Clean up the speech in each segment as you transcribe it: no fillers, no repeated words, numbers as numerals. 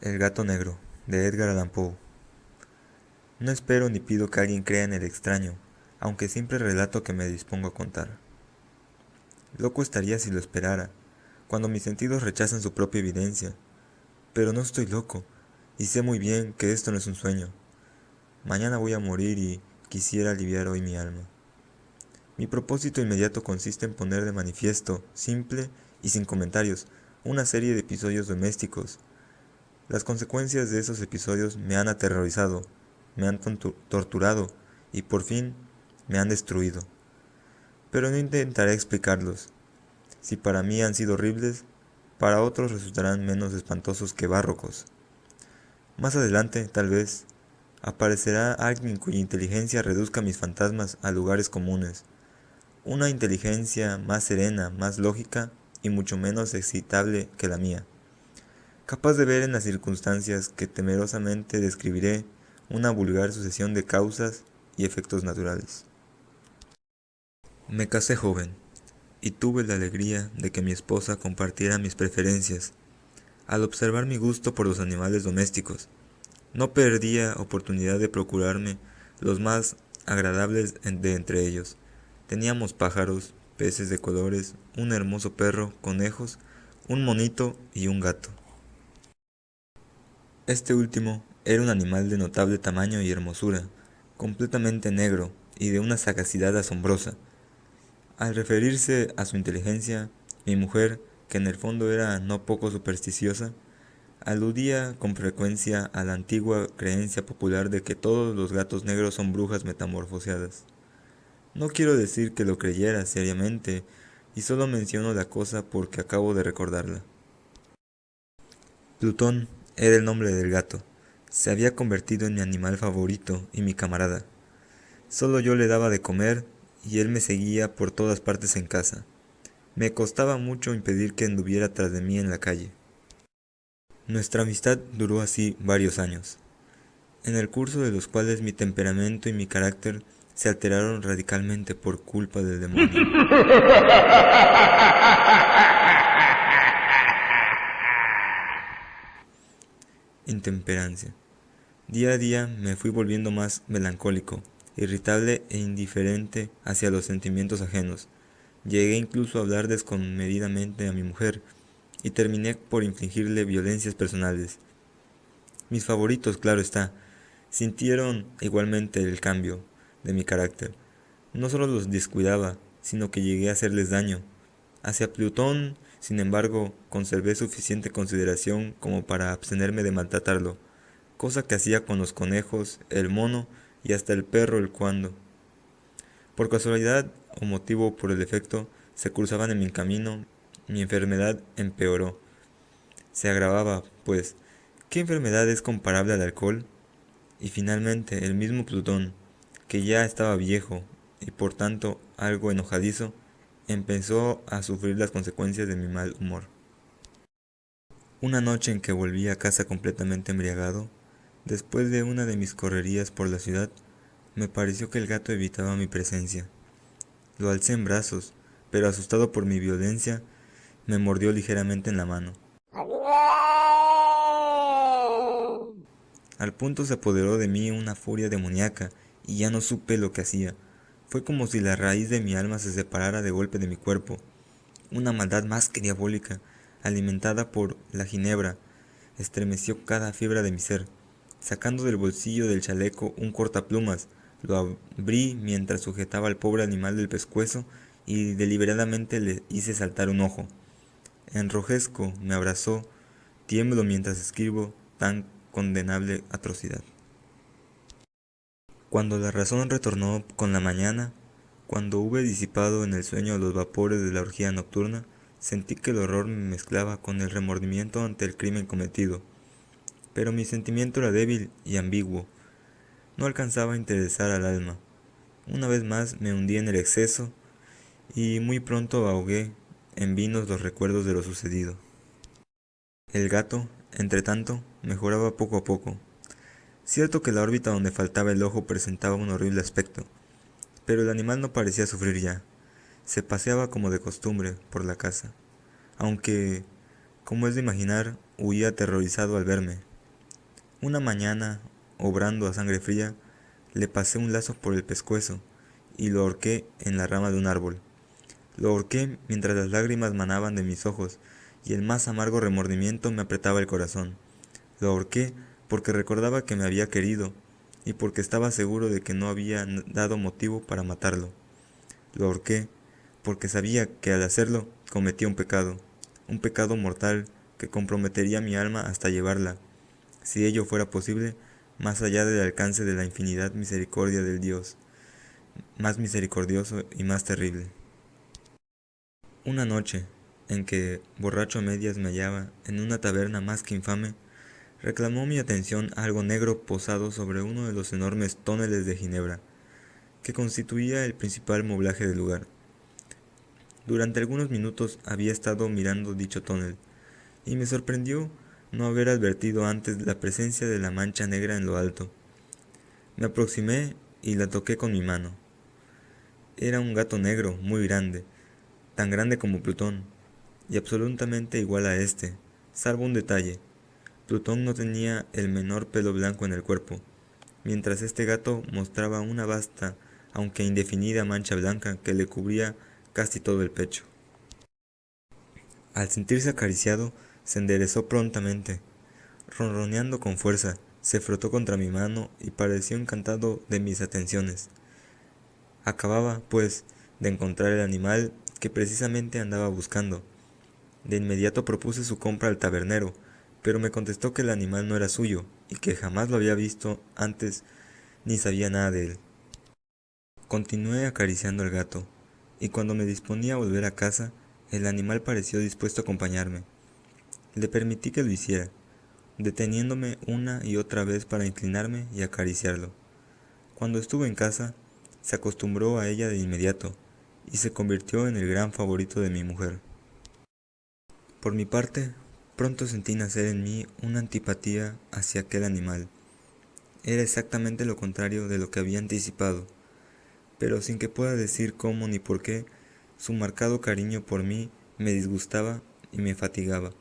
El gato negro, de Edgar Allan Poe. No espero ni pido que alguien crea en el extraño, aunque siempre relato que me dispongo a contar. Loco estaría si lo esperara, cuando mis sentidos rechazan su propia evidencia. Pero no estoy loco, y sé muy bien que esto no es un sueño. Mañana voy a morir y quisiera aliviar hoy mi alma. Mi propósito inmediato consiste en poner de manifiesto, simple y sin comentarios, una serie de episodios domésticos. Las consecuencias de esos episodios me han aterrorizado, me han torturado y por fin me han destruido. Pero no intentaré explicarlos. Si para mí han sido horribles, para otros resultarán menos espantosos que barrocos. Más adelante, tal vez, aparecerá alguien cuya inteligencia reduzca mis fantasmas a lugares comunes. Una inteligencia más serena, más lógica y mucho menos excitable que la mía. Capaz de ver en las circunstancias que temerosamente describiré una vulgar sucesión de causas y efectos naturales. Me casé joven, y tuve la alegría de que mi esposa compartiera mis preferencias. Al observar mi gusto por los animales domésticos, no perdía oportunidad de procurarme los más agradables de entre ellos. Teníamos pájaros, peces de colores, un hermoso perro, conejos, un monito y un gato. Este último era un animal de notable tamaño y hermosura, completamente negro y de una sagacidad asombrosa. Al referirse a su inteligencia, mi mujer, que en el fondo era no poco supersticiosa, aludía con frecuencia a la antigua creencia popular de que todos los gatos negros son brujas metamorfoseadas. No quiero decir que lo creyera seriamente, y solo menciono la cosa porque acabo de recordarla. Plutón era el nombre del gato. Se había convertido en mi animal favorito y mi camarada. Solo yo le daba de comer y él me seguía por todas partes en casa. Me costaba mucho impedir que anduviera tras de mí en la calle. Nuestra amistad duró así varios años, en el curso de los cuales mi temperamento y mi carácter se alteraron radicalmente por culpa del demonio. Intemperancia. Día a día me fui volviendo más melancólico, irritable e indiferente hacia los sentimientos ajenos. Llegué incluso a hablar descomedidamente a mi mujer y terminé por infligirle violencias personales. Mis favoritos, claro está, sintieron igualmente el cambio de mi carácter. No solo los descuidaba, sino que llegué a hacerles daño. Hacia Plutón, sin embargo, conservé suficiente consideración como para abstenerme de maltratarlo, cosa que hacía con los conejos, el mono y hasta el perro el cuando. Por casualidad o motivo por el efecto, se cruzaban en mi camino, mi enfermedad empeoró. Se agravaba, pues, ¿qué enfermedad es comparable al alcohol? Y finalmente el mismo Plutón, que ya estaba viejo y por tanto algo enojadizo, empezó a sufrir las consecuencias de mi mal humor. Una noche en que volví a casa completamente embriagado, después de una de mis correrías por la ciudad, me pareció que el gato evitaba mi presencia. Lo alcé en brazos, pero asustado por mi violencia, me mordió ligeramente en la mano. Al punto se apoderó de mí una furia demoníaca, y ya no supe lo que hacía. Fue como si la raíz de mi alma se separara de golpe de mi cuerpo. Una maldad más que diabólica, alimentada por la ginebra, estremeció cada fibra de mi ser. Sacando del bolsillo del chaleco un cortaplumas, lo abrí mientras sujetaba al pobre animal del pescuezo y deliberadamente le hice saltar un ojo. Enrojezco, me abrazó, tiemblo mientras escribo tan condenable atrocidad. Cuando la razón retornó con la mañana, cuando hube disipado en el sueño los vapores de la orgía nocturna, sentí que el horror me mezclaba con el remordimiento ante el crimen cometido. Pero mi sentimiento era débil y ambiguo, no alcanzaba a interesar al alma. Una vez más me hundí en el exceso y muy pronto ahogué en vinos los recuerdos de lo sucedido. El gato, entretanto, mejoraba poco a poco. Cierto que la órbita donde faltaba el ojo presentaba un horrible aspecto, pero el animal no parecía sufrir ya. Se paseaba como de costumbre por la casa. aunque, como es de imaginar, huía aterrorizado al verme. Una mañana, obrando a sangre fría, le pasé un lazo por el pescuezo y lo ahorqué en la rama de un árbol. Lo ahorqué mientras las lágrimas manaban de mis ojos y el más amargo remordimiento me apretaba el corazón. Lo ahorqué porque recordaba que me había querido y porque estaba seguro de que no había dado motivo para matarlo. Lo ahorqué porque sabía que al hacerlo cometía un pecado mortal que comprometería mi alma hasta llevarla, si ello fuera posible, más allá del alcance de la infinidad misericordia del Dios, más misericordioso y más terrible. Una noche, en que, borracho a medias, me hallaba en una taberna más que infame, reclamó mi atención algo negro posado sobre uno de los enormes tóneles de Ginebra, que constituía el principal moblaje del lugar. Durante algunos minutos había estado mirando dicho tonel, y me sorprendió no haber advertido antes la presencia de la mancha negra en lo alto. Me aproximé y la toqué con mi mano. Era un gato negro, muy grande, tan grande como Plutón, y absolutamente igual a este, salvo un detalle. Plutón no tenía el menor pelo blanco en el cuerpo, mientras este gato mostraba una vasta, aunque indefinida mancha blanca que le cubría casi todo el pecho. Al sentirse acariciado, se enderezó prontamente. Ronroneando con fuerza, se frotó contra mi mano y pareció encantado de mis atenciones. Acababa, pues, de encontrar el animal que precisamente andaba buscando. De inmediato propuse su compra al tabernero, pero me contestó que el animal no era suyo y que jamás lo había visto antes ni sabía nada de él. Continué acariciando al gato, y cuando me disponía a volver a casa, el animal pareció dispuesto a acompañarme. Le permití que lo hiciera, deteniéndome una y otra vez para inclinarme y acariciarlo. Cuando estuve en casa, se acostumbró a ella de inmediato, y se convirtió en el gran favorito de mi mujer. Por mi parte, pronto sentí nacer en mí una antipatía hacia aquel animal. Era exactamente lo contrario de lo que había anticipado, pero sin que pueda decir cómo ni por qué, su marcado cariño por mí me disgustaba y me fatigaba.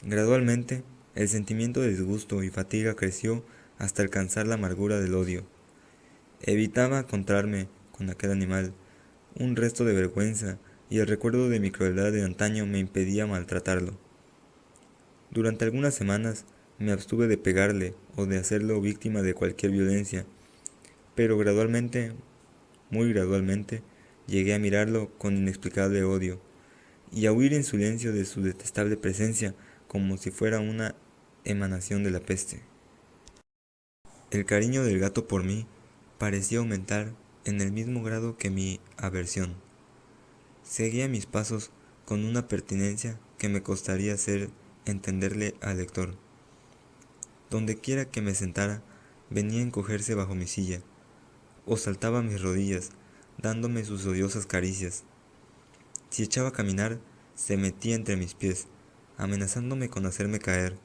Gradualmente, el sentimiento de disgusto y fatiga creció hasta alcanzar la amargura del odio. Evitaba encontrarme con aquel animal. Un resto de vergüenza y el recuerdo de mi crueldad de antaño me impedía maltratarlo. Durante algunas semanas me abstuve de pegarle o de hacerlo víctima de cualquier violencia, pero gradualmente, muy gradualmente, llegué a mirarlo con inexplicable odio y a huir en silencio de su detestable presencia como si fuera una emanación de la peste. El cariño del gato por mí parecía aumentar en el mismo grado que mi aversión. Seguía mis pasos con una pertinencia que me costaría hacer entenderle al lector. Donde quiera que me sentara, venía a encogerse bajo mi silla, o saltaba a mis rodillas, dándome sus odiosas caricias. Si echaba a caminar, se metía entre mis pies, amenazándome con hacerme caer,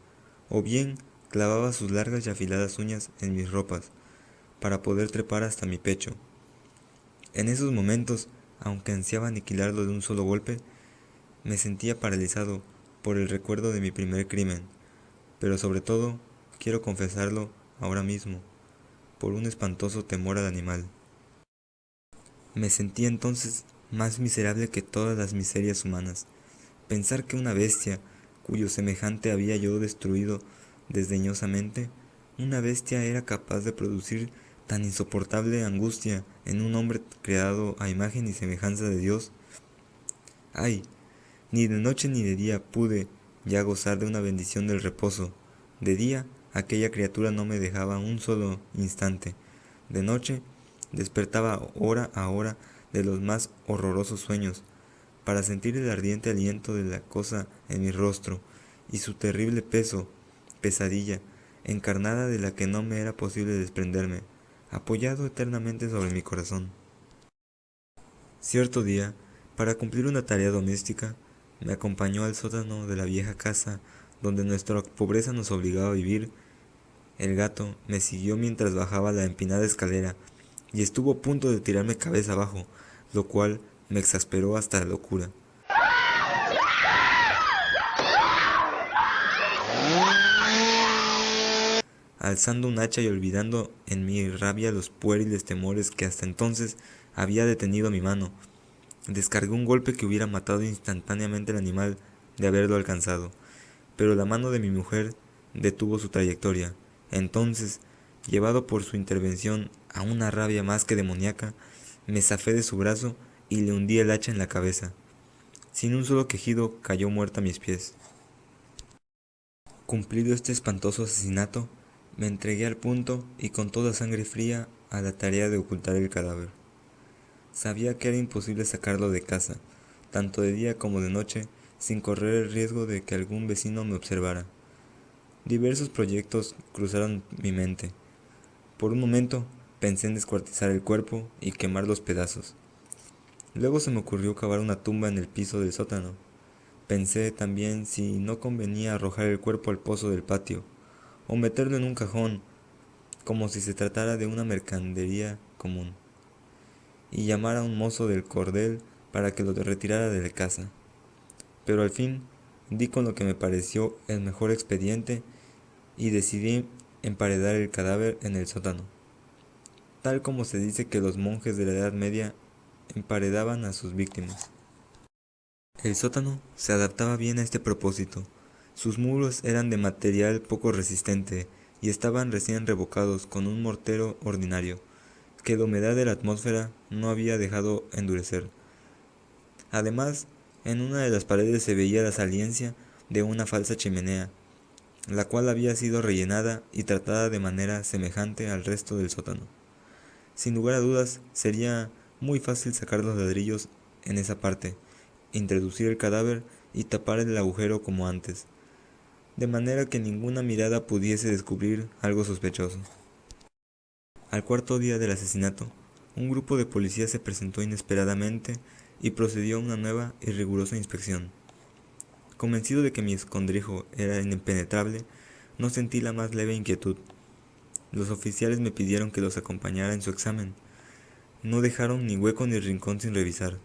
o bien clavaba sus largas y afiladas uñas en mis ropas, para poder trepar hasta mi pecho. En esos momentos, aunque ansiaba aniquilarlo de un solo golpe, me sentía paralizado por el recuerdo de mi primer crimen, pero sobre todo, quiero confesarlo ahora mismo, por un espantoso temor al animal. Me sentía entonces más miserable que todas las miserias humanas. Pensar que una bestia, cuyo semejante había yo destruido desdeñosamente, una bestia era capaz de producir tan insoportable angustia en un hombre creado a imagen y semejanza de Dios. ¡Ay! Ni de noche ni de día pude ya gozar de una bendición del reposo. De día, aquella criatura no me dejaba un solo instante. De noche, despertaba hora a hora de los más horrorosos sueños, para sentir el ardiente aliento de la cosa en mi rostro, y su terrible pesadilla, encarnada de la que no me era posible desprenderme, apoyado eternamente sobre mi corazón. Cierto día, para cumplir una tarea doméstica, me acompañó al sótano de la vieja casa donde nuestra pobreza nos obligaba a vivir. El gato me siguió mientras bajaba la empinada escalera y estuvo a punto de tirarme cabeza abajo, lo cual me exasperó hasta la locura. alzando un hacha y olvidando en mi rabia los pueriles temores que hasta entonces había detenido mi mano. Descargué un golpe que hubiera matado instantáneamente al animal de haberlo alcanzado, pero la mano de mi mujer detuvo su trayectoria. Entonces, llevado por su intervención a una rabia más que demoníaca, me zafé de su brazo y le hundí el hacha en la cabeza. Sin un solo quejido, cayó muerta a mis pies. Cumplido este espantoso asesinato, me entregué al punto y con toda sangre fría a la tarea de ocultar el cadáver. Sabía que era imposible sacarlo de casa, tanto de día como de noche, sin correr el riesgo de que algún vecino me observara. Diversos proyectos cruzaron mi mente. Por un momento pensé en descuartizar el cuerpo y quemar los pedazos. Luego se me ocurrió cavar una tumba en el piso del sótano. Pensé también si no convenía arrojar el cuerpo al pozo del patio, o meterlo en un cajón, como si se tratara de una mercadería común, y llamar a un mozo del cordel para que lo retirara de la casa. Pero al fin di con lo que me pareció el mejor expediente y decidí emparedar el cadáver en el sótano, tal como se dice que los monjes de la Edad Media emparedaban a sus víctimas. El sótano se adaptaba bien a este propósito. Sus muros eran de material poco resistente y estaban recién revocados con un mortero ordinario, que la humedad de la atmósfera no había dejado endurecer. Además, en una de las paredes se veía la saliencia de una falsa chimenea, la cual había sido rellenada y tratada de manera semejante al resto del sótano. Sin lugar a dudas, sería muy fácil sacar los ladrillos en esa parte, introducir el cadáver y tapar el agujero como antes, de manera que ninguna mirada pudiese descubrir algo sospechoso. Al cuarto día del asesinato, un grupo de policías se presentó inesperadamente y procedió a una nueva y rigurosa inspección. Convencido de que mi escondrijo era impenetrable, no sentí la más leve inquietud. Los oficiales me pidieron que los acompañara en su examen. No dejaron ni hueco ni rincón sin revisar.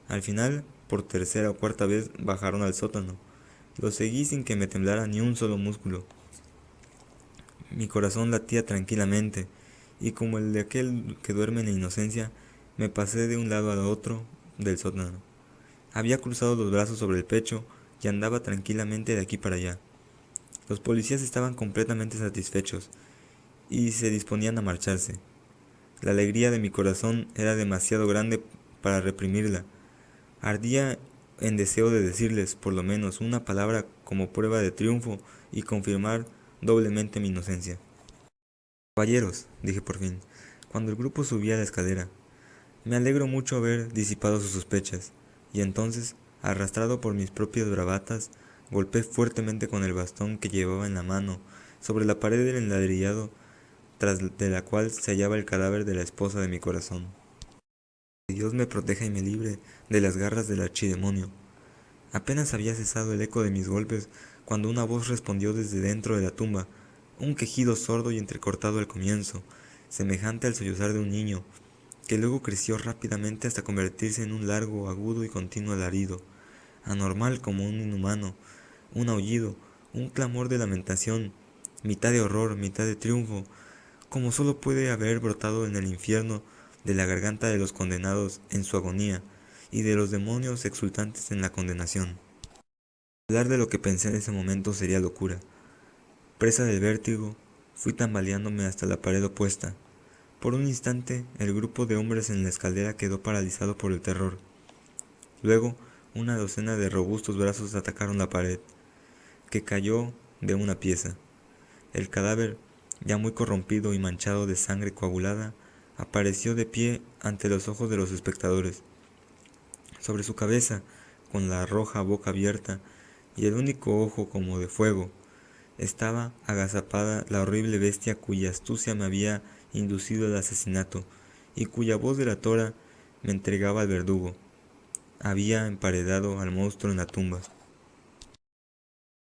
Al final, por tercera o cuarta vez, bajaron al sótano. Los seguí sin que me temblara ni un solo músculo. Mi corazón latía tranquilamente, y como el de aquel que duerme en la inocencia, me pasé de un lado al otro del sótano. Había cruzado los brazos sobre el pecho y andaba tranquilamente de aquí para allá. Los policías estaban completamente satisfechos y se disponían a marcharse. La alegría de mi corazón era demasiado grande para reprimirla. Ardía en deseo de decirles, por lo menos, una palabra como prueba de triunfo y confirmar doblemente mi inocencia. Caballeros, dije por fin, cuando el grupo subía la escalera, me alegro mucho haber disipado sus sospechas. Y entonces, arrastrado por mis propias bravatas, golpeé fuertemente con el bastón que llevaba en la mano sobre la pared del enladrillado tras de la cual se hallaba el cadáver de la esposa de mi corazón. Que Dios me proteja y me libre de las garras del archidemonio. Apenas había cesado el eco de mis golpes cuando una voz respondió desde dentro de la tumba, un quejido sordo y entrecortado al comienzo, semejante al sollozar de un niño, que luego creció rápidamente hasta convertirse en un largo, agudo y continuo alarido, anormal como un inhumano, un aullido, un clamor de lamentación, mitad de horror, mitad de triunfo, como solo puede haber brotado en el infierno de la garganta de los condenados en su agonía y de los demonios exultantes en la condenación. Hablar de lo que pensé en ese momento sería locura. Presa del vértigo, fui tambaleándome hasta la pared opuesta. Por un instante, el grupo de hombres en la escalera quedó paralizado por el terror. Luego, una docena de robustos brazos atacaron la pared, que cayó de una pieza. El cadáver, ya muy corrompido y manchado de sangre coagulada, apareció de pie ante los ojos de los espectadores. Sobre su cabeza, con la roja boca abierta y el único ojo como de fuego, estaba agazapada la horrible bestia cuya astucia me había inducido al asesinato y cuya voz delatora me entregaba al verdugo. Había emparedado al monstruo en la tumba.